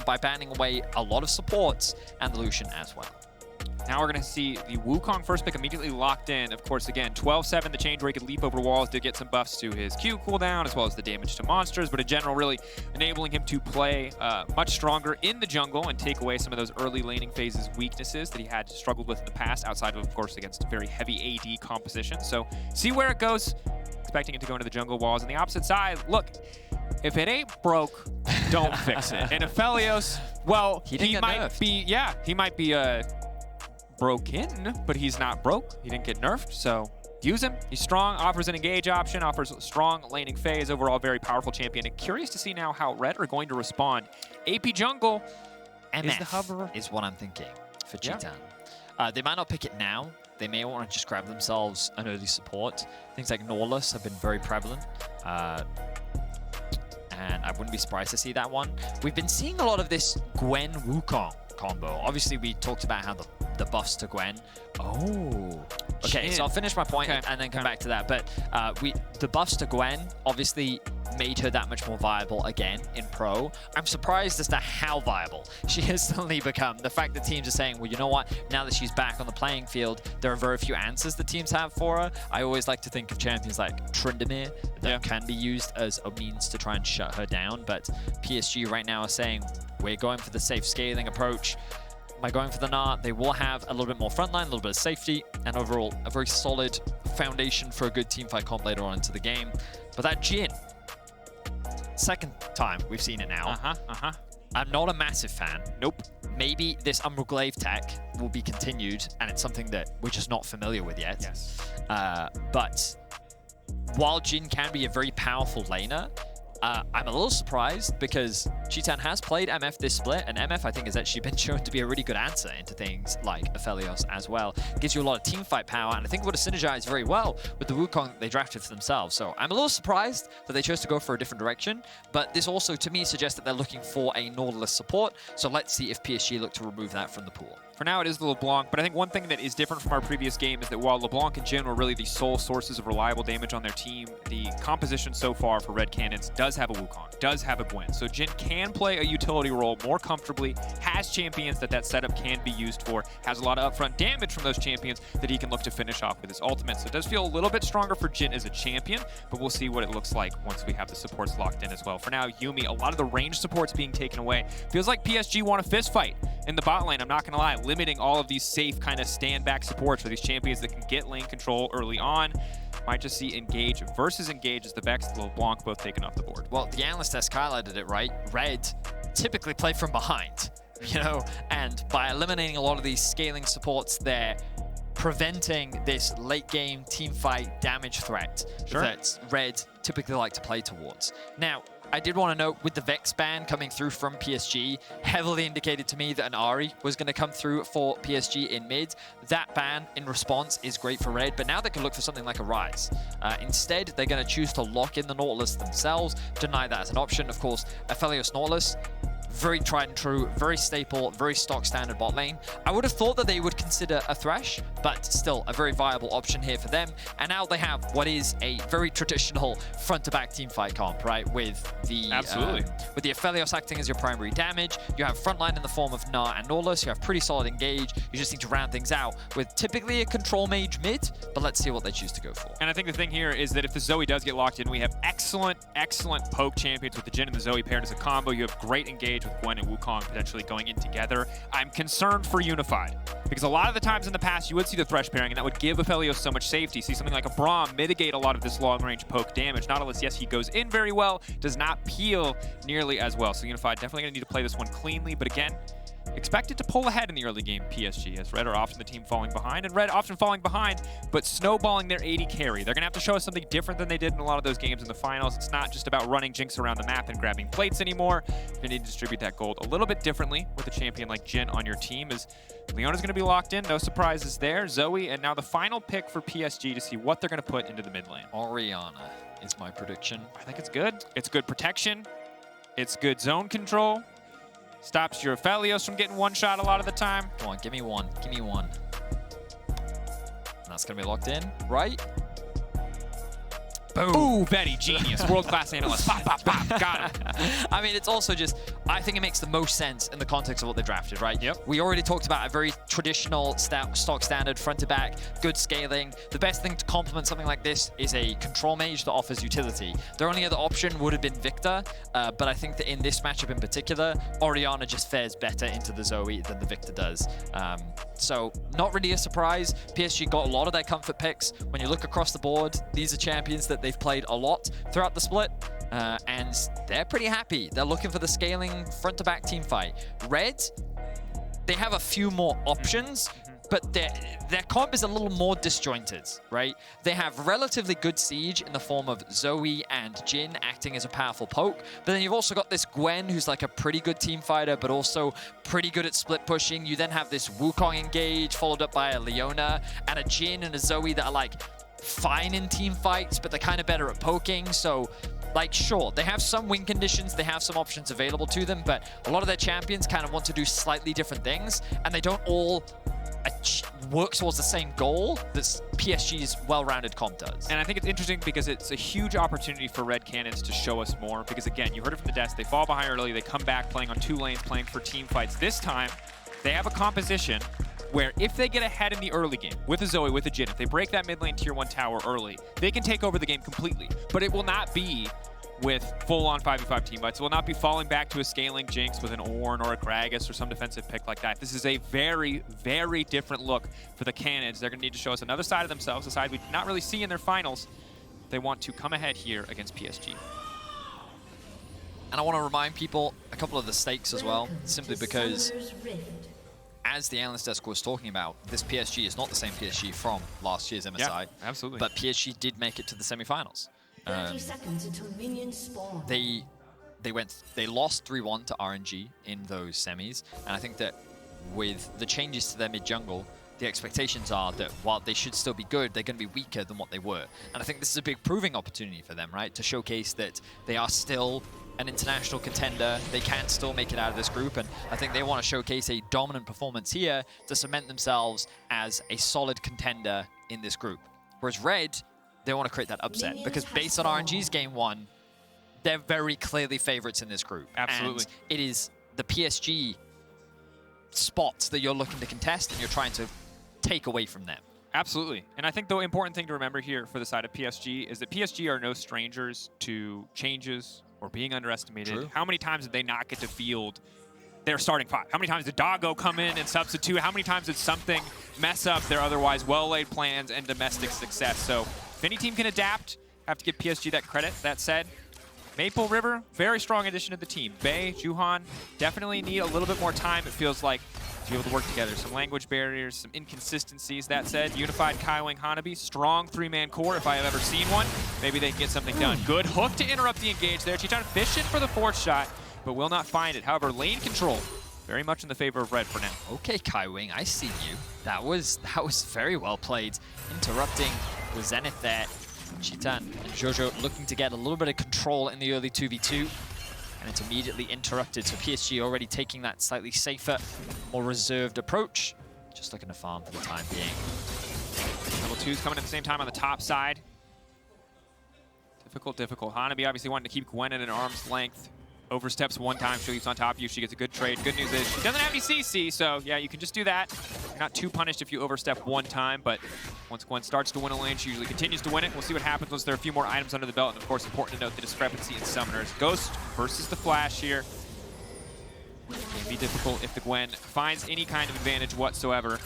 by banning away a lot of supports and the Lucian as well. Now we're going to see the Wukong first pick immediately locked in. Of course, again, 12-7, the change where he could leap over walls, did get some buffs to his Q cooldown, as well as the damage to monsters, but in general, really enabling him to play much stronger in the jungle and take away some of those early laning phases weaknesses that he had struggled with in the past, outside of course, against very heavy AD composition. So see where it goes. Expecting it to go into the jungle walls. On the opposite side, look, if it ain't broke, don't fix it. And Aphelios, well, he might be broken, but he's not broke. He didn't get nerfed, so use him. He's strong, offers an engage option, offers a strong laning phase, overall very powerful champion. And curious to see now how Red are going to respond. AP jungle MF is the hover. Is what I'm thinking for Cheetan. They might not pick it now. They may want to just grab themselves an early support. Things like Nautilus have been very prevalent. And I wouldn't be surprised to see that one. We've been seeing a lot of this Gwen Wukong combo. Obviously, we talked about how the buffs to Gwen. Oh. Okay, so I'll finish my point and then come back to that. But the buffs to Gwen obviously made her that much more viable again in Pro. I'm surprised as to how viable she has suddenly become. The fact that teams are saying, well, you know what? Now that she's back on the playing field, there are very few answers the teams have for her. I always like to think of champions like Tryndamere that can be used as a means to try and shut her down. But PSG right now are saying, we're going for the safe scaling approach. By going for the Gnar, they will have a little bit more frontline, a little bit of safety, and overall a very solid foundation for a good teamfight comp later on into the game. But that Jhin, second time we've seen it now. I'm not a massive fan. Nope. Maybe this Umbral Glaive tech will be continued, and it's something that we're just not familiar with yet. Yes. But while Jhin can be a very powerful laner, I'm a little surprised because Cheetan has played MF this split, and MF I think has actually been shown to be a really good answer into things like Aphelios as well. Gives you a lot of team fight power, and I think it would have synergized very well with the Wukong that they drafted for themselves. So I'm a little surprised that they chose to go for a different direction, but this also to me suggests that they're looking for a Nautilus support. So let's see if PSG look to remove that from the pool. For now, it is the LeBlanc, but I think one thing that is different from our previous game is that while LeBlanc and Jhin were really the sole sources of reliable damage on their team, the composition so far for Red Canids does have a Wukong, does have a Gwen. So Jhin can play a utility role more comfortably, has champions that setup can be used for, has a lot of upfront damage from those champions that he can look to finish off with his ultimate. So it does feel a little bit stronger for Jhin as a champion, but we'll see what it looks like once we have the supports locked in as well. For now, Yuumi, a lot of the range supports being taken away. Feels like PSG want a fist fight in the bot lane, I'm not going to lie, limiting all of these safe kind of stand-back supports for these champions that can get lane control early on. Might just see Engage versus Engage as the Vex and LeBlanc both taken off the board. Well, the analyst desk highlighted it, right? Red typically play from behind, you know, and by eliminating a lot of these scaling supports, they're preventing this late-game teamfight damage threat that Red typically like to play towards. Now, I did want to note, with the Vex ban coming through from PSG, heavily indicated to me that an Ahri was going to come through for PSG in mid. That ban in response is great for Red, but now they can look for something like a Rise. Instead, they're going to choose to lock in the Nautilus themselves, deny that as an option. Of course, Aphelios Nautilus, very tried and true, very staple, very stock standard bot lane. I would have thought that they would consider a Thresh, but still a very viable option here for them. And now they have what is a very traditional front-to-back teamfight comp, right? With the with the Aphelios acting as your primary damage, you have frontline in the form of Gnar and Nautilus. You have pretty solid engage. You just need to round things out with typically a control mage mid, but let's see what they choose to go for. And I think the thing here is that if the Zoe does get locked in, we have excellent poke champions with the Jhin and the Zoe paired as a combo. You have great engage with Gwen and Wukong potentially going in together. I'm concerned for Unified, because a lot of the times in the past you would see the Thresh pairing, and that would give Aphelios so much safety. See something like a Braum mitigate a lot of this long-range poke damage. Nautilus, yes, he goes in very well, does not peel nearly as well. So Unified definitely going to need to play this one cleanly, but again, expected to pull ahead in the early game, PSG, as Red are often the team falling behind, and Red often falling behind, but snowballing their AD carry. They're going to have to show us something different than they did in a lot of those games in the finals. It's not just about running Jinx around the map and grabbing plates anymore. You're going to need to distribute that gold a little bit differently with a champion like Jhin on your team, as Leona's going to be locked in. No surprises there. Zoe, and now the final pick for PSG to see what they're going to put into the mid lane. Orianna is my prediction. I think it's good. It's good protection. It's good zone control. Stops your Aphelios from getting one shot a lot of the time. Come on, give me one. Give me one. And that's going to be locked in, right? Boom. Ooh, Vedi, genius. World-class analyst. Pop, pop, pop. Got him. I mean, it's also just, I think it makes the most sense in the context of what they drafted, right? Yep. We already talked about a very traditional stock standard, front to back, good scaling. The best thing to complement something like this is a control mage that offers utility. Their only other option would have been Victor, but I think that in this matchup in particular, Orianna just fares better into the Zoe than the Victor does. So not really a surprise. PSG got a lot of their comfort picks. When you look across the board, these are champions that they've played a lot throughout the split, and they're pretty happy. They're looking for the scaling front-to-back team fight. Red, they have a few more options, but their comp is a little more disjointed, right? They have relatively good siege in the form of Zoe and Jhin acting as a powerful poke, but then you've also got this Gwen who's like a pretty good team fighter, but also pretty good at split pushing. You then have this Wukong engage, followed up by a Leona, and a Jhin and a Zoe that are like fine in team fights, but they're kind of better at poking. So like, sure, they have some win conditions, they have some options available to them, but a lot of their champions kind of want to do slightly different things, and they don't all work towards the same goal that PSG's well-rounded comp does. And I think it's interesting because it's a huge opportunity for Red Canids to show us more, because again, you heard it from the desk, they fall behind early, they come back playing on 2 lanes, playing for team fights. This time, they have a composition where if they get ahead in the early game with a Zoe, with a Jhin, if they break that mid lane tier 1 tower early, they can take over the game completely. But it will not be with full-on 5v5 team fights. It will not be falling back to a scaling Jinx with an Ornn or a Gragas or some defensive pick like that. This is a very, very different look for the Canids. They're going to need to show us another side of themselves, a side we did not really see in their finals. They want to come ahead here against PSG. And I want to remind people a couple of the stakes as well, simply because as the analyst desk was talking about, this PSG is not the same PSG from last year's MSI. Yeah, absolutely. But PSG did make it to the semifinals. 30 seconds until minions spawn. They lost 3-1 to RNG in those semis, and I think that with the changes to their mid jungle, the expectations are that while they should still be good, they're going to be weaker than what they were. And I think this is a big proving opportunity for them, right? To showcase that they are still an international contender. They can still make it out of this group, and I think they want to showcase a dominant performance here to cement themselves as a solid contender in this group. Whereas Red, they want to create that upset, because based on RNG's game 1, they're very clearly favorites in this group. Absolutely. And it is the PSG spots that you're looking to contest and you're trying to take away from them. Absolutely. And I think the important thing to remember here for the side of PSG is that PSG are no strangers to changes or being underestimated. True. How many times did they not get to field their starting 5? How many times did Doggo come in and substitute? How many times did something mess up their otherwise well-laid plans and domestic success? So if any team can adapt, have to give PSG that credit. That said, Maple River, very strong addition to the team. Bay, Juhan, definitely need a little bit more time, it feels like, to be able to work together. Some language barriers, some inconsistencies. That said, unified Kaiwing Hanabi, strong 3-man core if I have ever seen one. Maybe they can get something done. Good hook to interrupt the engage there. Chitan fishing for the 4th shot, but will not find it. However, lane control, very much in the favor of Red for now. Okay, Kaiwing, I see you. That was very well played. Interrupting the Zenith there. Chitan and Jojo looking to get a little bit of control in the early 2v2. And it's immediately interrupted. So PSG already taking that slightly safer, more reserved approach. Just looking to farm for the time being. Level 2's coming at the same time on the top side. Difficult. Hanabi obviously wanting to keep Gwen at an arm's length. Oversteps one time, she leaps on top of you, she gets a good trade. Good news is she doesn't have any CC, so yeah, you can just do that. You're not too punished if you overstep one time, but once Gwen starts to win a lane, she usually continues to win it. We'll see what happens once there are a few more items under the belt, and of course, important to note the discrepancy in summoners. Ghost versus the Flash here. Can be difficult if the Gwen finds any kind of advantage whatsoever.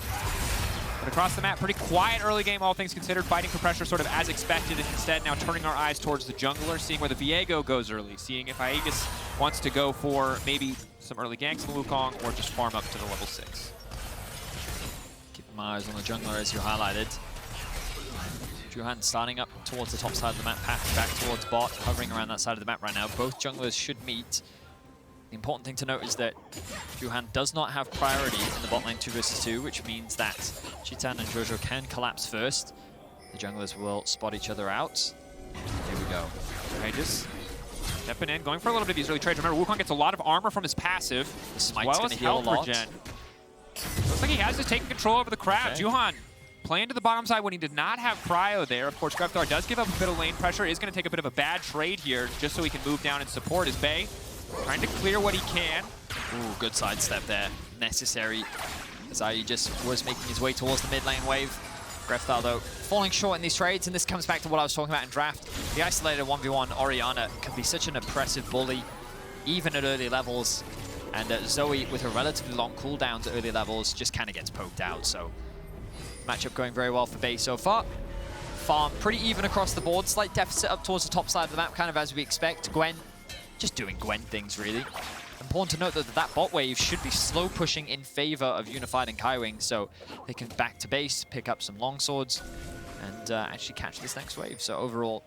But across the map, pretty quiet early game, all things considered. Fighting for pressure sort of as expected, and instead now turning our eyes towards the jungler, seeing where the Viego goes early, seeing if Aegis wants to go for maybe some early ganks in the Wukong or just farm up to the level 6. Keep my eyes on the jungler as you highlighted. Juhan starting up towards the top side of the map, path back towards bot, hovering around that side of the map right now. Both junglers should meet. The important thing to note is that Juhan does not have priority in the bot lane 2 versus 2, which means that Chitan and Jojo can collapse first. The junglers will spot each other out. Here we go. Aegis stepping in, going for a little bit of these early trades. Remember, Wukong gets a lot of armor from his passive, The smite's going to heal a lot. Looks like he has just taken control over the crowd. Okay. Juhan play into the bottom side when he did not have cryo there. Of course, Grevthar does give up a bit of lane pressure. Is going to take a bit of a bad trade here just so he can move down and support his Bay. Trying to clear what he can. Ooh, good sidestep there. Necessary, as Aegis was making his way towards the mid lane wave. Grevthar, though, falling short in these trades, and this comes back to what I was talking about in draft. The isolated 1v1 Orianna can be such an oppressive bully, even at early levels. And Zoe, with her relatively long cooldowns at early levels, just kind of gets poked out. So, matchup going very well for Bay so far. Farm pretty even across the board. Slight deficit up towards the top side of the map, kind of as we expect. Gwen, just doing Gwen things, really. Important to note that that bot wave should be slow pushing in favor of Unified and Kaiwing, so they can back to base, pick up some long swords, and actually catch this next wave. So overall,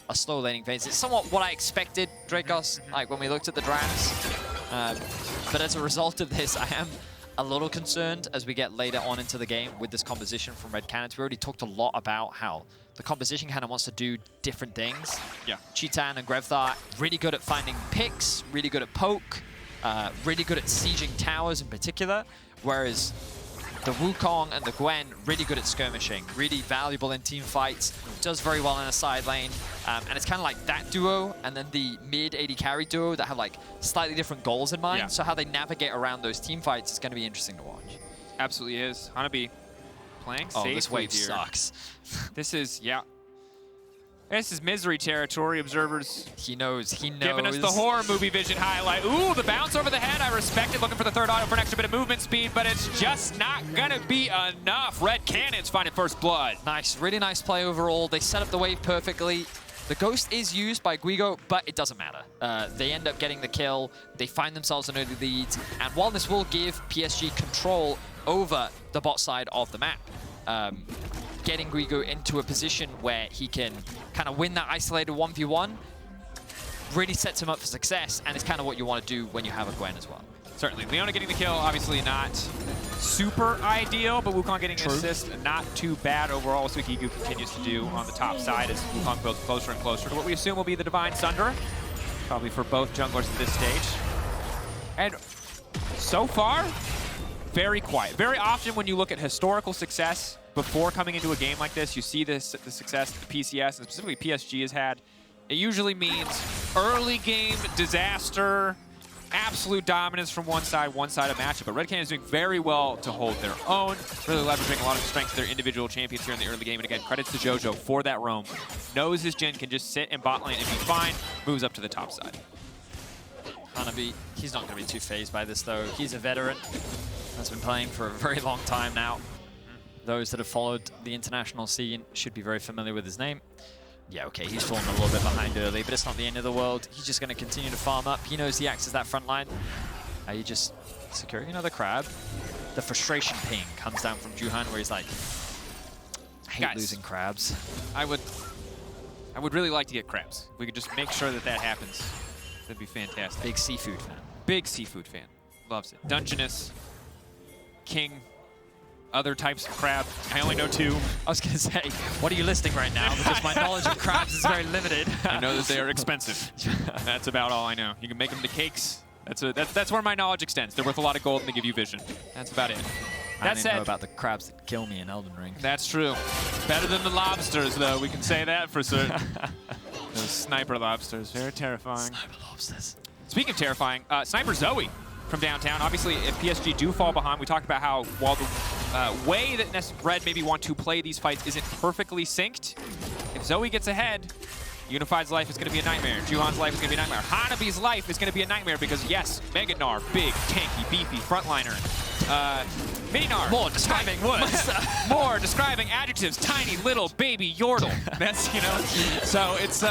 a slow laning phase. It's somewhat what I expected, Drakos, like when we looked at the drafts. But as a result of this, I am a little concerned as we get later on into the game with this composition from Red Canids. We already talked a lot about how the composition kind of wants to do different things. Yeah. Cheetan and Grevthar, really good at finding picks, really good at poke, really good at sieging towers in particular, whereas the Wukong and the Gwen, really good at skirmishing, really valuable in team fights, does very well in a side lane, and it's kind of like that duo and then the mid AD carry duo that have like slightly different goals in mind, so how they navigate around those team fights is going to be interesting to watch. Absolutely is. Hanabi playing safely. Oh, this wave here. sucks. This is, yeah. This is misery territory, observers. He knows. Giving us the horror movie vision highlight. Ooh, the bounce over the head. I respect it. Looking for the third auto for an extra bit of movement speed, but it's just not going to be enough. Red Canids finding first blood. Nice. Really nice play overall. They set up the wave perfectly. The Ghost is used by GUIGO, but it doesn't matter. They end up getting the kill. They find themselves an early lead. And while this will give PSG control over the bot side of the map, getting GUIGO into a position where he can kind of win that isolated 1v1 really sets him up for success, and it's kind of what you want to do when you have a Gwen as well. Certainly. Leona getting the kill, obviously not super ideal, but Wukong getting an assist, not too bad overall. What Viego continues to do on the top side as Wukong builds closer and closer to what we assume will be the Divine Sunder, probably for both junglers at this stage. And so far, very quiet. Very often when you look at historical success before coming into a game like this, you see the success that the PCS and specifically PSG has had. It usually means early game disaster, absolute dominance from one side of matchup. But Red Canids is doing very well to hold their own, really leveraging a lot of the strengths of their individual champions here in the early game. And again, credits to Jojo for that roam. Knows his Jhin can just sit in bot lane and be fine, moves up to the top side. Hanabi, he's not going to be too phased by this though. He's a veteran, has been playing for a very long time now. Those that have followed the international scene should be very familiar with his name. Yeah, okay, he's fallen a little bit behind early, but it's not the end of the world. He's just going to continue to farm up. He knows he acts as that front line. Are you just securing another crab? The frustration ping comes down from Juhan, where he's like, I hate losing crabs. I would really like to get crabs. If we could just make sure that that happens, that'd be fantastic. Big seafood fan. Big seafood fan. Loves it. Dungeness, king, other types of crab. I only know 2. I was going to say, what are you listing right now? Because my knowledge of crabs is very limited. I know that they are expensive. That's about all I know. You can make them into cakes. That's where my knowledge extends. They're worth a lot of gold and they give you vision. That's about it. I don't even know about the crabs that kill me in Elden Ring. That's true. Better than the lobsters, though. We can say that for certain. Those sniper lobsters. Very terrifying. Sniper lobsters. Speaking of terrifying, Sniper Zoe from downtown. Obviously, if PSG do fall behind, we talked about how while the way that Red maybe want to play these fights isn't perfectly synced, if Zoe gets ahead, Unified's life is going to be a nightmare. Juhan's life is going to be a nightmare. Hanabi's life is going to be a nightmare because, yes, Mega Gnar, big, tanky, beefy, frontliner. Mini Gnar. More describing words. More describing adjectives. Tiny, little, baby, yordle. That's, you know. So it's,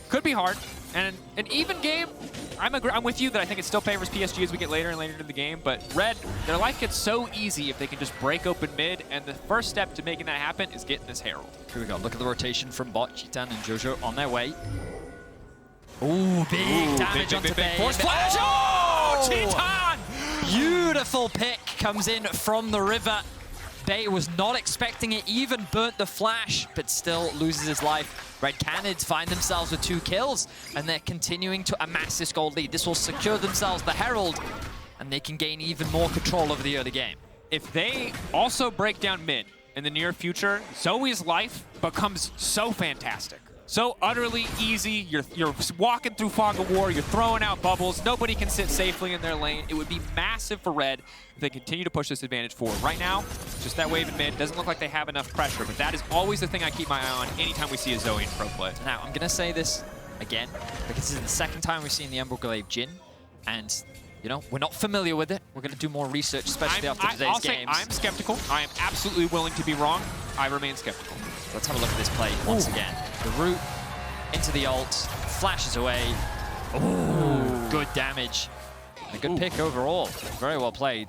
could be hard. And an even game, I'm with you that I think it still favors PSG as we get later and later into the game, but Red, their life gets so easy if they can just break open mid, and the first step to making that happen is getting this Herald. Here we go. Look at the rotation from bot, Cheetan and Jojo on their way. Ooh, big damage onto Bay. Force flash! Oh, Cheetan! Beautiful pick comes in from the river. Bay was not expecting it, even burnt the flash, but still loses his life. Red Canids find themselves with 2 kills, and they're continuing to amass this gold lead. This will secure themselves the Herald, and they can gain even more control over the early game. If they also break down mid, in the near future, Zoe's life becomes so fantastic. So utterly easy. You're walking through fog of war. You're throwing out bubbles. Nobody can sit safely in their lane. It would be massive for Red if they continue to push this advantage forward. Right now, just that wave in mid. Doesn't look like they have enough pressure, but that is always the thing I keep my eye on anytime we see a Zoe in pro play. Now, I'm going to say this again, because this is the second time we've seen the Emerald Glaive Jhin, and, you know, we're not familiar with it. We're going to do more research, especially after today's games. I'm skeptical. I am absolutely willing to be wrong. I remain skeptical. Let's have a look at this play once again. The root into the ult, flashes away. Ooh, good damage. A good pick overall. Very well played.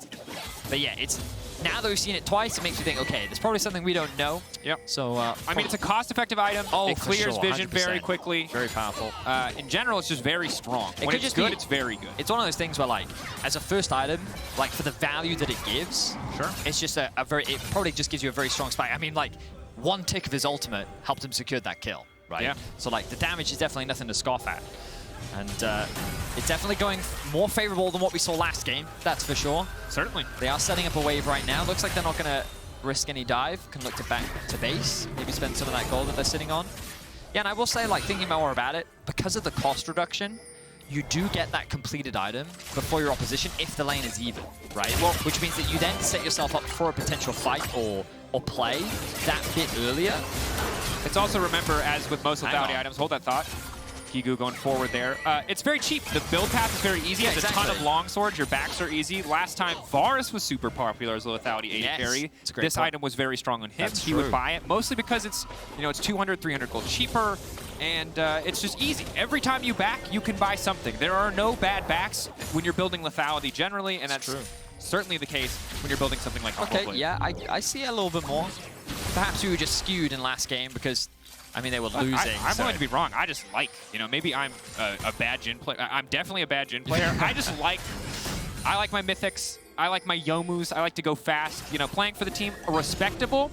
But yeah, it's now that we've seen it twice, it makes me think, okay, there's probably something we don't know. Yep. So, I mean, it's a cost-effective item. Oh, it clears sure, vision 100%. very quickly. Very powerful. In general, it's just very strong. When it's good, it's very good. It's one of those things where, like, as a first item, like, for the value that it gives, Sure. it's just it probably just gives you a very strong spike. I mean, like, one tick of his ultimate helped him secure that kill, right? Yeah. So, like, the damage is definitely nothing to scoff at. And it's definitely going more favorable than what we saw last game, that's for sure. Certainly. They are setting up a wave right now. Looks like they're not going to risk any dive. Can look to back to base, maybe spend some of that gold that they're sitting on. Yeah, and I will say, like, thinking more about it, because of the cost reduction, you do get that completed item before your opposition if the lane is even, right? Well, which means that you then set yourself up for a potential fight or play that bit earlier. It's also, remember, as with most lethality items, hold that thought. GUIGO going forward there. It's very cheap. The build path is very easy. It's a ton of long swords. Your backs are easy. Last time, Varus was super popular as a lethality AD carry. This item was very strong on him. He would buy it, mostly because it's, you know, it's 200, 300 gold cheaper, and it's just easy. Every time you back, you can buy something. There are no bad backs when you're building lethality generally, and that's certainly the case when you're building something like Okay, yeah, I see it a little bit more. Perhaps we were just skewed in last game because, I mean, they were losing. I'm willing to be wrong. I just like, you know, maybe I'm a bad Jhin player. I'm definitely a bad Jhin player. I like my mythics. I like my Yomus. I like to go fast. You know, playing for the team, respectable.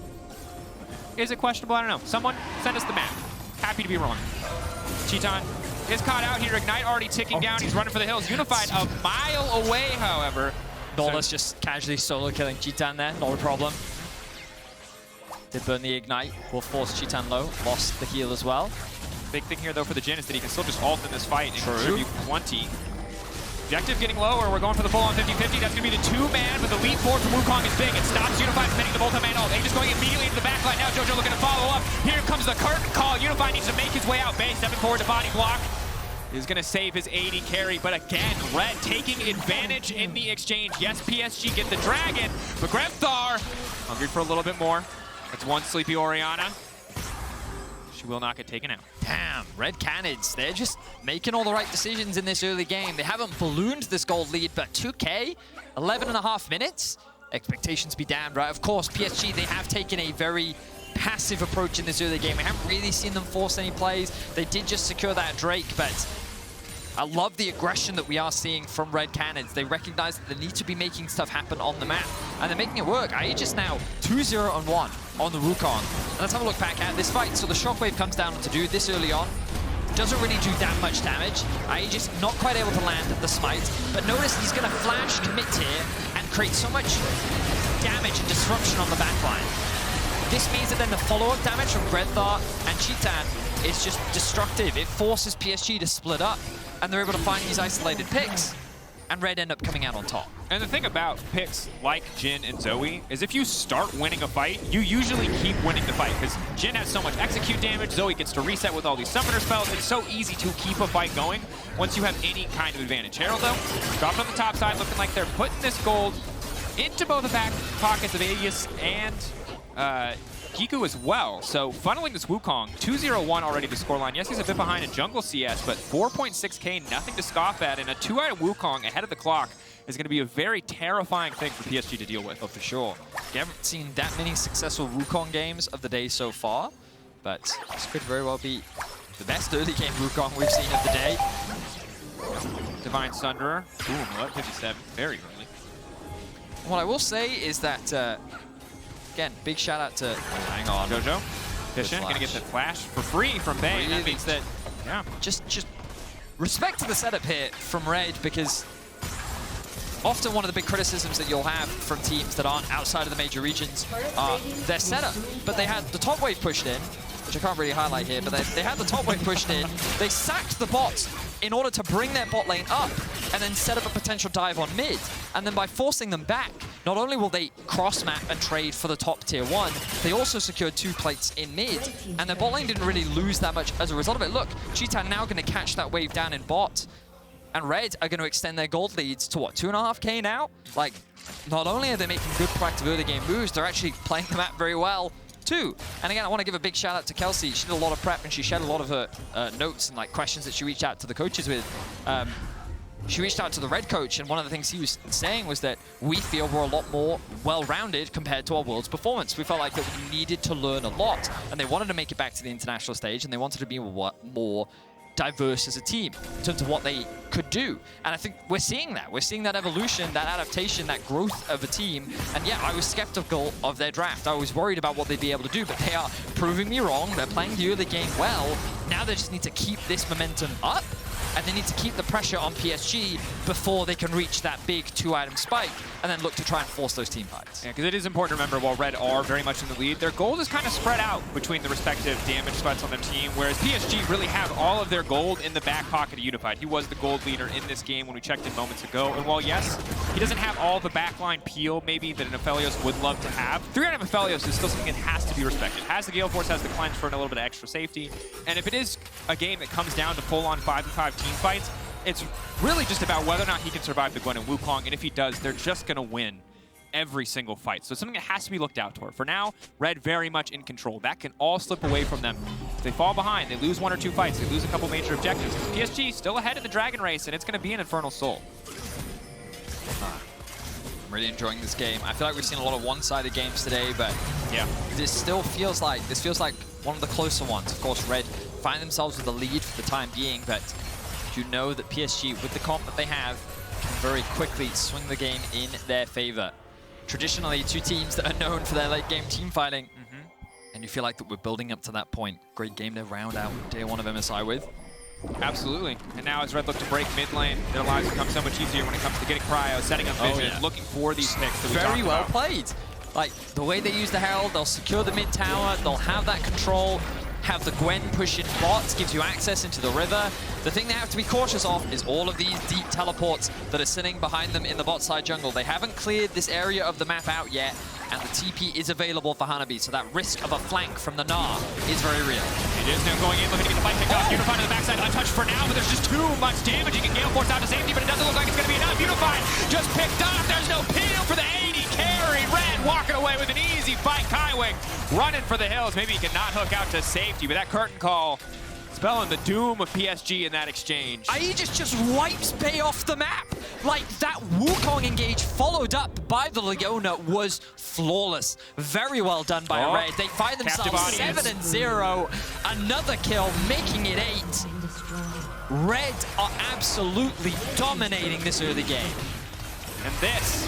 Is it questionable? I don't know. Someone send us the map. Happy to be wrong. Cheetan is caught out here. Ignite already ticking down. He's running for the hills. Unified a mile away, however. Nautilus just casually solo killing Cheetan there. Not a problem. Did burn the Ignite. Will force Cheetan low. Lost the heal as well. Big thing here, though, for the Jhin is that he can still just ult in this fight and contribute plenty. Objective getting lower. We're going for the full-on 50-50. That's going to be the two-man, but the lead forward from Wukong is big. It stops Unified from hitting the multi-man ult. Aegis going immediately into the backline. Now Jojo looking to follow up. Here comes the curtain call. Unified needs to make his way out base. Stepping forward to body block. Is going to save his AD carry, but again, Red taking advantage in the exchange. Yes, PSG get the dragon, but Grevthar hungry for a little bit more. That's one sleepy Orianna. She will not get taken out. Damn, Red Canids, they're just making all the right decisions in this early game. They haven't ballooned this gold lead, but 2K, 11.5 minutes. Expectations be damned, right? Of course, PSG, they have taken a very passive approach in this early game. We haven't really seen them force any plays. They did just secure that Drake, but I love the aggression that we are seeing from Red Canids. They recognize that they need to be making stuff happen on the map, and they're making it work. Aegis now 2-0-1 on the Wukong. And let's have a look back at this fight. So the Shockwave comes down to do this early on. Doesn't really do that much damage. Aegis not quite able to land the smite, but notice he's going to flash commit here and create so much damage and disruption on the backline. This means that then the follow-up damage from Grevthar and Cheetan is just destructive. It forces PSG to split up, and they're able to find these isolated picks, and Red end up coming out on top. And the thing about picks like Jhin and Zoe is if you start winning a fight, you usually keep winning the fight, because Jhin has so much execute damage, Zoe gets to reset with all these summoner spells. It's so easy to keep a fight going once you have any kind of advantage. Herald, though, dropped on the top side, looking like they're putting this gold into both the back pockets of Aegis and GUIGO as well. So funneling this Wukong, 2-0-1 already the scoreline. Yes, he's a bit behind in jungle CS, but 4.6k, nothing to scoff at, and a 2-item Wukong ahead of the clock is going to be a very terrifying thing for PSG to deal with. Oh, for sure. We haven't seen that many successful Wukong games of the day so far, but this could very well be the best early game Wukong we've seen of the day. Divine Sunderer, boom, 11:57, very early. What I will say is that again, big shout out to, hang on, Jojo, Fishing, gonna get the flash for free from Bay. Really? That means that, yeah. Just respect to the setup here from Red, because often one of the big criticisms that you'll have from teams that aren't outside of the major regions are their setup. But they had the top wave pushed in, which I can't really highlight here, but they had the top wave pushed in. They sacked the bots in order to bring their bot lane up and then set up a potential dive on mid. And then by forcing them back, not only will they cross-map and trade for the top tier 1, they also secured 2 plates in mid. And their bot lane didn't really lose that much as a result of it. Look, Cheetah now going to catch that wave down in bot. And Red are going to extend their gold leads to what, 2.5k now? Like, not only are they making good proactive early game moves, they're actually playing the map very well too. And again, I want to give a big shout out to Kelsey. She did a lot of prep and she shared a lot of her notes and like questions that she reached out to the coaches with. She reached out to the Red coach, and one of the things he was saying was that we feel we're a lot more well-rounded compared to our Worlds performance. We felt like that we needed to learn a lot, and they wanted to make it back to the international stage, and they wanted to be more diverse as a team in terms of what they could do. And I think we're seeing that. We're seeing that evolution, that adaptation, that growth of a team. And yeah, I was skeptical of their draft. I was worried about what they'd be able to do, but they are proving me wrong. They're playing the early game well. Now they just need to keep this momentum up, and they need to keep the pressure on PSG before they can reach that big 2-item spike and then look to try and force those team fights. Yeah, because it is important to remember, while Red are very much in the lead, their gold is kind of spread out between the respective damage spots on their team, whereas PSG really have all of their gold in the back pocket of Unified. He was the gold leader in this game when we checked in moments ago, and while yes, he doesn't have all the backline peel maybe that an Aphelios would love to have, 3-item Aphelios is still something that has to be respected. Has the Gale Force, has the cleanse for a little bit of extra safety, and if it is a game that comes down to full-on 5v5 team fights, it's really just about whether or not he can survive the Gwen and Wukong, and if he does, they're just going to win every single fight. So it's something that has to be looked out for. For now, Red very much in control. That can all slip away from them. If they fall behind, they lose 1 or 2 fights, they lose a couple major objectives. PSG still ahead in the Dragon Race, and it's going to be an Infernal Soul. I'm really enjoying this game. I feel like we've seen a lot of one-sided games today, but yeah, this feels like one of the closer ones. Of course, Red find themselves with the lead for the time being, but you know that PSG, with the comp that they have, can very quickly swing the game in their favor. Traditionally, 2 teams that are known for their late game team fighting, and you feel like that we're building up to that point. Great game to round out day 1 of MSI with. Absolutely. And now as Red look to break mid lane, their lives become so much easier when it comes to getting cryo, setting up vision, looking for these picks that we talked about. Very well played. Like, the way they use the Herald, they'll secure the mid tower, they'll have that control, have the Gwen push in bots, gives you access into the river. The thing they have to be cautious of is all of these deep teleports that are sitting behind them in the bot side jungle. They haven't cleared this area of the map out yet, and the TP is available for Hanabi, so that risk of a flank from the Gnar is very real. It is now going in, looking to get the fight picked off. Unified on the backside, untouched for now, but there's just too much damage. You can Gale Force out to safety, but it doesn't look like it's going to be enough. Unified just picked off. There's no peel for the 80 carry. Red walking away with an easy fight. Kaiwing running for the hills. Maybe he can not hook out to safety, but that curtain call spelling the doom of PSG in that exchange. Aegis just wipes Bay off the map. Like, that Wukong engage followed up by the Leona was flawless. Very well done by Red. They find themselves 7-0. Another kill, making it 8. Red are absolutely dominating this early game. And this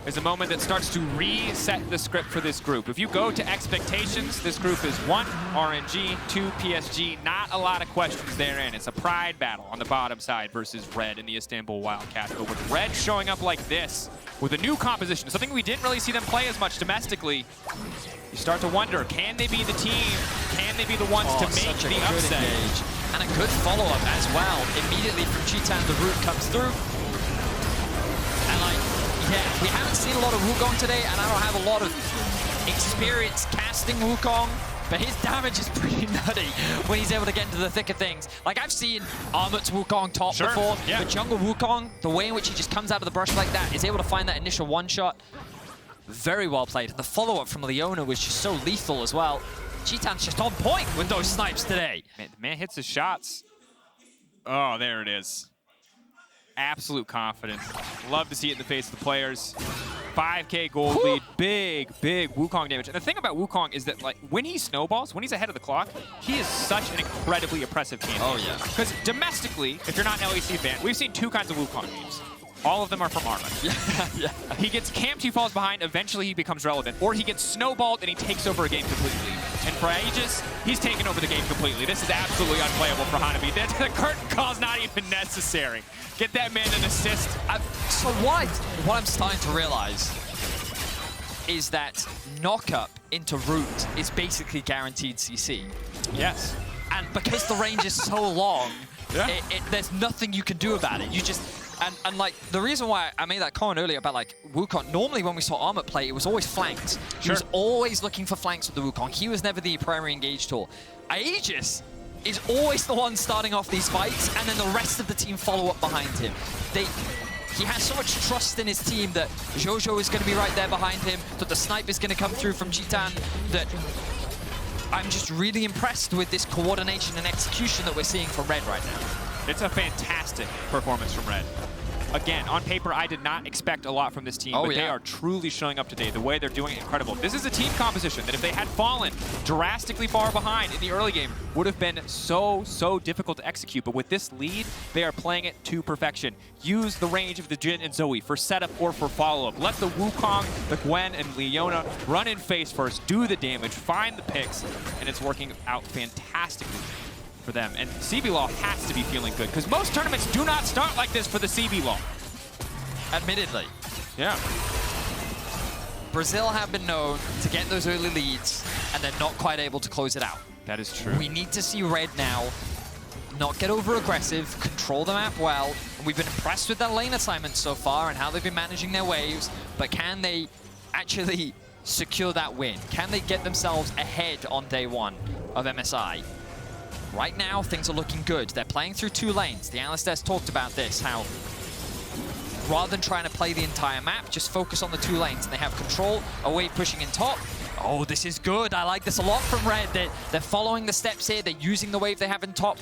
is a moment that starts to reset the script for this group. If you go to expectations, this group is 1 RNG, 2 PSG. Not a lot of questions therein. It's a pride battle on the bottom side versus Red in the Istanbul Wildcats. But with Red showing up like this, with a new composition, something we didn't really see them play as much domestically, you start to wonder, can they be the team? Can they be the ones to make the upset? Engage. And a good follow-up as well. Immediately from Cheetah, the root comes through. And like, yeah, we haven't seen a lot of Wukong today, and I don't have a lot of experience casting Wukong, but his damage is pretty nutty when he's able to get into the thick of things. Like, I've seen Armut's Wukong top before, but Jungle Wukong, the way in which he just comes out of the brush like that, is able to find that initial one-shot. Very well played. The follow-up from Leona was just so lethal as well. Cheetah's just on point with those snipes today. Man, the man hits his shots. Oh, there it is. Absolute confidence. Love to see it in the face of the players. 5k gold lead, big Wukong damage. And the thing about Wukong is that, like, when he snowballs, when he's ahead of the clock, he is such an incredibly oppressive champion. Oh, yeah. Because domestically, if you're not an LEC fan, we've seen 2 kinds of Wukong games. all of them are from Arma. Yeah. He gets camped, he falls behind, eventually he becomes relevant. Or he gets snowballed and he takes over a game completely. And for Aegis, he's taken over the game completely. This is absolutely unplayable for Hanabi. The curtain call's not even necessary. Get that man an assist. So what I'm starting to realize is that knock-up into root is basically guaranteed CC. Yes. And because the range is so long, Yeah. there's nothing you can do about it. You just, and like, the reason why I made that comment earlier about like Wukong, normally when we saw Armor play, it was always flanks. He was always looking for flanks with the Wukong. He was never the primary engage tool. Aegis is always the one starting off these fights, and then the rest of the team follow up behind him. He has so much trust in his team that Jojo is going to be right there behind him, that the snipe is going to come through from Jhin, that I'm just really impressed with this coordination and execution that we're seeing from Red right now. It's a fantastic performance from Red. Again, on paper, I did not expect a lot from this team, but they are truly showing up today. The way they're doing it, incredible. This is a team composition that if they had fallen drastically far behind in the early game, would have been so difficult to execute. But with this lead, they are playing it to perfection. Use the range of the Jhin and Zoe for setup or for follow-up. Let the Wukong, the Gwen, and Leona run in face first, do the damage, find the picks, and it's working out fantastically for them. And CB Law has to be feeling good, because most tournaments do not start like this for the CB Law. Admittedly. Yeah. Brazil have been known to get those early leads, and they're not quite able to close it out. That is true. We need to see Red now not get over-aggressive, control the map well. And we've been impressed with their lane assignments so far and how they've been managing their waves, but can they actually secure that win? Can they get themselves ahead on day one of MSI? Right now, things are looking good. They're playing through two lanes. The analyst has talked about this, how rather than trying to play the entire map, just focus on the two lanes. And they have control, a wave pushing in top. Oh, this is good. I like this a lot from Red. They're following the steps here. They're using the wave they have in top.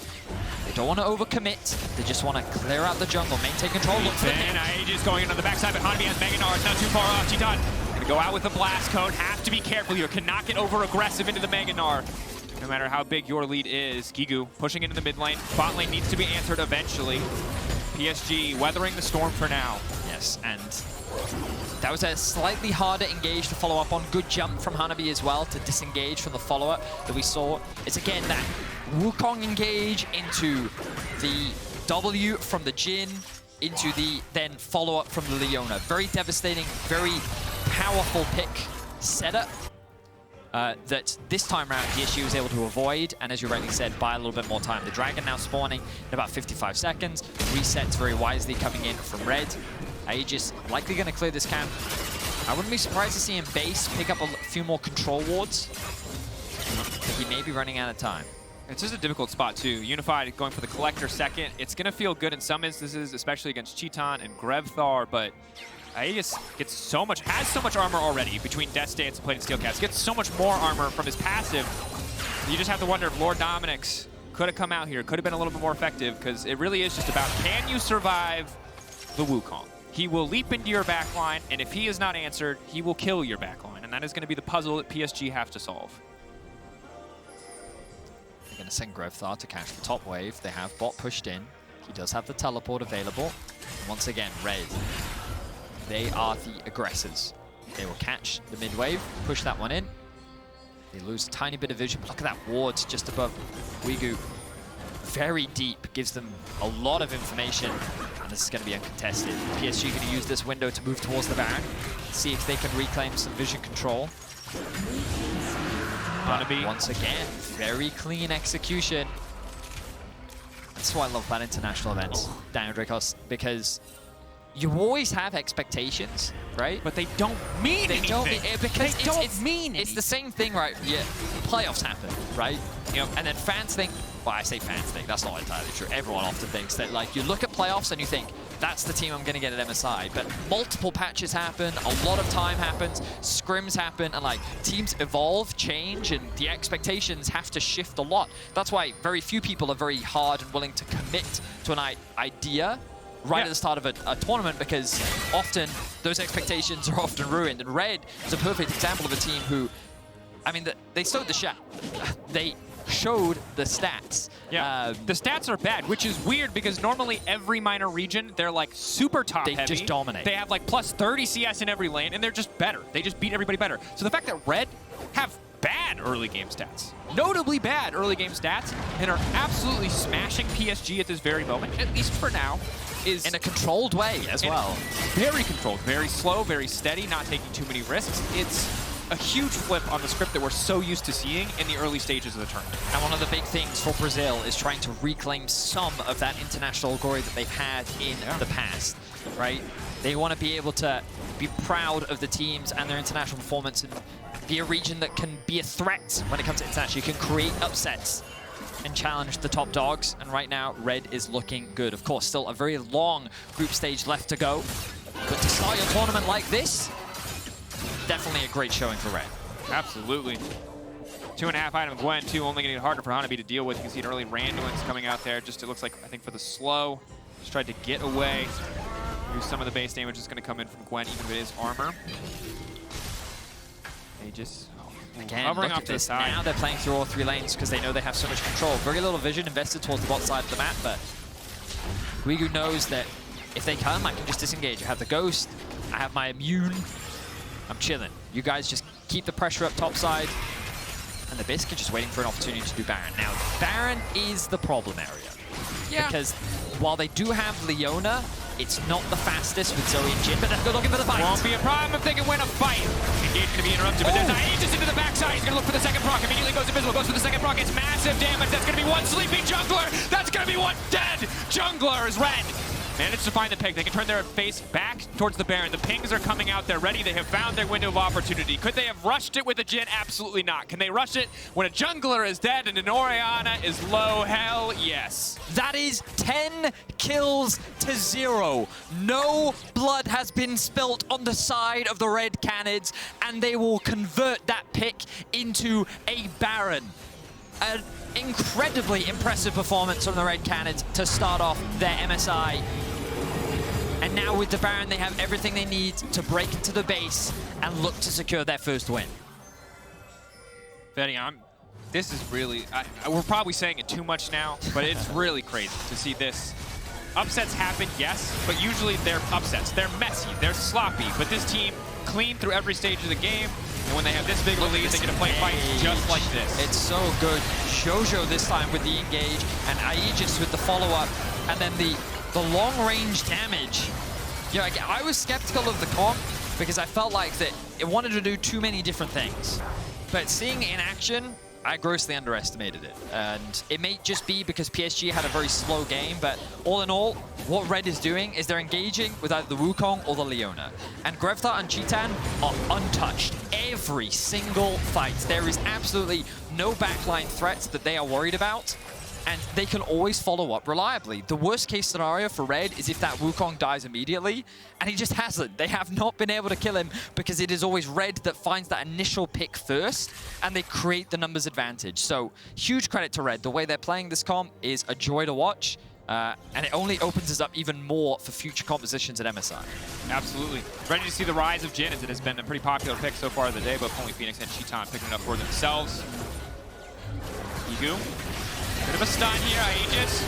They don't want to overcommit. They just want to clear out the jungle, maintain control. Look for the Aegis going in on the backside, but Hanabi has Mega Gnar. It's not too far off. Jhin gonna go out with the blast cone. Have to be careful. You cannot get over-aggressive into the Mega Gnar. No matter how big your lead is. GUIGO pushing into the mid lane. Bot lane needs to be answered eventually. PSG weathering the storm for now. Yes, and that was a slightly harder engage to follow up on. Good jump from Hanabi as well to disengage from the follow-up that we saw. It's again that Wukong engage into the W from the Jhin, into the then follow-up from the Leona. Very devastating, very powerful pick setup. That this time around PSG was able to avoid, and as you rightly said, buy a little bit more time. The Dragon now spawning in about 55 seconds. Resets very wisely coming in from Red. Aegis likely going to clear this camp. I wouldn't be surprised to see him base, pick up a few more control wards. But he may be running out of time. It's just a difficult spot too. Unified going for the Collector second. It's going to feel good in some instances, especially against Jhin and Grevthar, but Aegis has so much armor already between Death Stance and Plated Steel Cast. Gets so much more armor from his passive. You just have to wonder if Lord Dominik's could have come out here, could have been a little bit more effective, because it really is just about, can you survive the Wukong? He will leap into your backline, and if he is not answered, he will kill your backline, and that is going to be the puzzle that PSG have to solve. They're going to send Grevthar to catch the top wave. They have bot pushed in. He does have the teleport available. And once again, Red. They are the aggressors. They will catch the mid wave, push that one in. They lose a tiny bit of vision, but look at that ward just above GUIGO. Very deep, gives them a lot of information, and this is going to be uncontested. PSG going to use this window to move towards the Baron, see if they can reclaim some vision control. Hanabi. Once again, very clean execution. That's why I love that international events, down Drakos, because you always have expectations, right? But they don't mean anything. It's the same thing, right? Yeah, playoffs happen, right? You know, and then fans think, well, I say fans think, that's not entirely true. Everyone often thinks that, like, you look at playoffs and you think, that's the team I'm going to get at MSI. But multiple patches happen, a lot of time happens, scrims happen, and, like, teams evolve, change, and the expectations have to shift a lot. That's why very few people are very hard and willing to commit to an idea at the start of a tournament, because often those expectations are often ruined. And Red is a perfect example of a team who, I mean, they sowed the shot. They showed the stats. Yeah, the stats are bad, which is weird because normally every minor region, they're like super top heavy. They just dominate. They have like plus 30 CS in every lane, and they're just better. They just beat everybody better. So the fact that Red have bad early game stats, notably bad early game stats, and are absolutely smashing PSG at this very moment, at least for now, is in a controlled way as well. Very controlled, very slow, very steady, not taking too many risks. It's a huge flip on the script that we're so used to seeing in the early stages of the tournament. And one of the big things for Brazil is trying to reclaim some of that international glory that they've had in the past, right? They want to be able to be proud of the teams and their international performance and be a region that can be a threat when it comes to international. You can create upsets and challenge the top dogs, and right now, Red is looking good. Of course, still a very long group stage left to go, but to start your tournament like this, definitely a great showing for Red. Absolutely. 2.5 item Gwen, 2 only getting it harder for Hanabi to deal with. You can see an early Randuin's coming out there. Just, it looks like, I think for the slow, just tried to get away. Here's some of the base damage that's going to come in from Gwen, even if it is armor. Aegis. Again, look at this. Now they're playing through all 3 lanes because they know they have so much control. Very little vision invested towards the bot side of the map, but GUIGO knows that if they come, I can just disengage. I have the Ghost, I have my immune, I'm chilling. You guys just keep the pressure up top side, and the Biscuit just waiting for an opportunity to do Baron. Now, Baron is the problem area. Yeah. Because while they do have Leona, it's not the fastest with Zoe and Jhin, but they're looking for the fight. Won't be a problem if they can win a fight. Engage going to be interrupted, but there's Aegis into the backside. He's going to look for the second proc. Immediately goes invisible, goes for the second proc. It's massive damage. That's going to be one sleeping jungler. That's going to be one dead jungler as Red managed to find the pick. They can turn their face back towards the Baron. The pings are coming out. They're ready. They have found their window of opportunity. Could they have rushed it with a Jhin? Absolutely not. Can they rush it when a jungler is dead and an Orianna is low? Hell yes. That is 10 kills to 0. No blood has been spilt on the side of the Red Canids, and they will convert that pick into a Baron. An incredibly impressive performance from the Red Canids to start off their MSI. And now with the Baron, they have everything they need to break into the base and look to secure their first win. Vedi, this is really, we're probably saying it too much now, but it's really crazy to see this. Upsets happen, yes, but usually they're upsets. They're messy, they're sloppy, but this team clean through every stage of the game. And when they have this big of a lead, they get to play fights just like this. It's so good. Jojo this time with the engage, and Aegis with the follow-up, and then the long-range damage. You know, I was skeptical of the comp because I felt like that it wanted to do too many different things. But seeing it in action, I grossly underestimated it. And it may just be because PSG had a very slow game, but all in all, what Red is doing is they're engaging with either the Wukong or the Leona. And Grevthar and Cheetan are untouched every single fight. There is absolutely no backline threats that they are worried about, and they can always follow up reliably. The worst case scenario for Red is if that Wukong dies immediately, and he just hasn't. They have not been able to kill him because it is always Red that finds that initial pick first, and they create the numbers advantage. So huge credit to Red. The way they're playing this comp is a joy to watch, and it only opens us up even more for future compositions at MSI. Absolutely. Ready to see the rise of Jhin, as it has been a pretty popular pick so far of the day, but only Phoenix and Cheetan picking it up for themselves. GUIGO. Bit of a stun here, Aegis.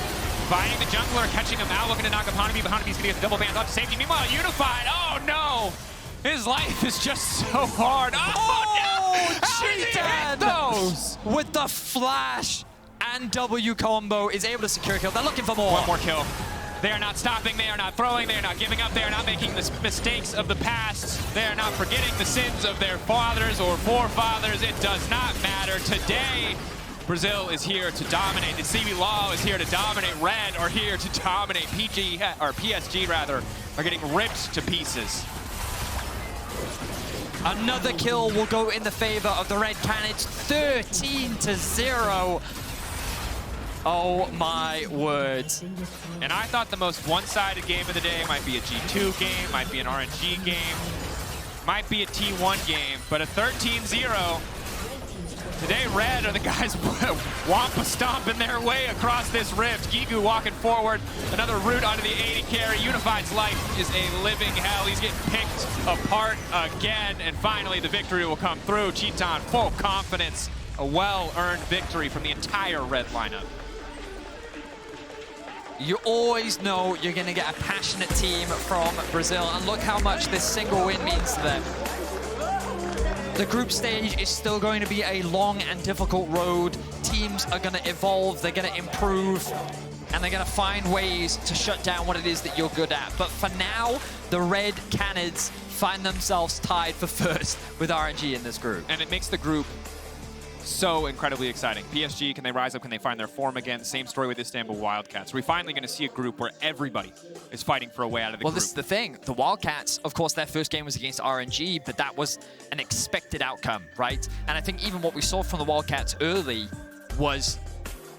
Finding the jungler, catching him out, looking to knock up Hanabi, but Hanabi's gonna get the double bans off to safety. Meanwhile, Unified, oh no! His life is just so hard. Oh no! Cheetan those with the flash and W combo is able to secure a kill. They're looking for more. One more kill. They are not stopping, they are not throwing, they are not giving up, they are not making the mistakes of the past. They are not forgetting the sins of their fathers or forefathers. It does not matter. Today, Brazil is here to dominate. The CB Law is here to dominate. Red are here to dominate. PSG rather, are getting ripped to pieces. Another kill will go in the favor of the Red Canids. 13-0. Oh my words. And I thought the most one-sided game of the day might be a G2 game, might be an RNG game, might be a T1 game, but a 13-0. Today, Red are the guys wampa stomping their way across this rift. GUIGO walking forward, another route onto the AD carry. Unified's life is a living hell. He's getting picked apart again, and finally the victory will come through. Cheetan, full confidence, A well-earned victory from the entire red lineup. You always know you're going to get a passionate team from Brazil, and look how much this single win means to them. The group stage is still going to be a long and difficult road. Teams are going to evolve, they're going to improve, and they're going to find ways to shut down what it is that you're good at. But for now, the red Canids find themselves tied for first with RNG in this group. And it makes the group so incredibly exciting. PSG, can they rise up? Can they find their form again? Same story with Istanbul Wildcats. We're finally going to see a group where everybody is fighting for a way out of the group. Well, this is the thing. The Wildcats, of course, their first game was against RNG, but that was an expected outcome, right? And I think even what we saw from the Wildcats early was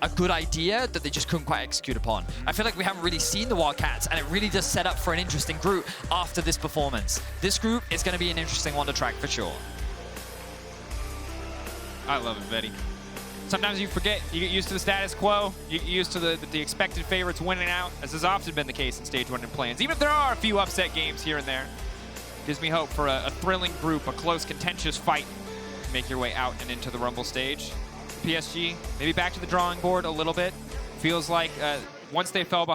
a good idea that they just couldn't quite execute upon. I feel like we haven't really seen the Wildcats, and it really does set up for an interesting group after this performance. This group is going to be an interesting one to track for sure. I love it, Vedi. Sometimes you forget, you get used to the status quo, you get used to the expected favorites winning out, as has often been the case in Stage 1 in plans. Even if there are a few upset games here and there, gives me hope for a thrilling group, a close, contentious fight to make your way out and into the Rumble stage. PSG, maybe back to the drawing board a little bit. Feels like once they fell behind,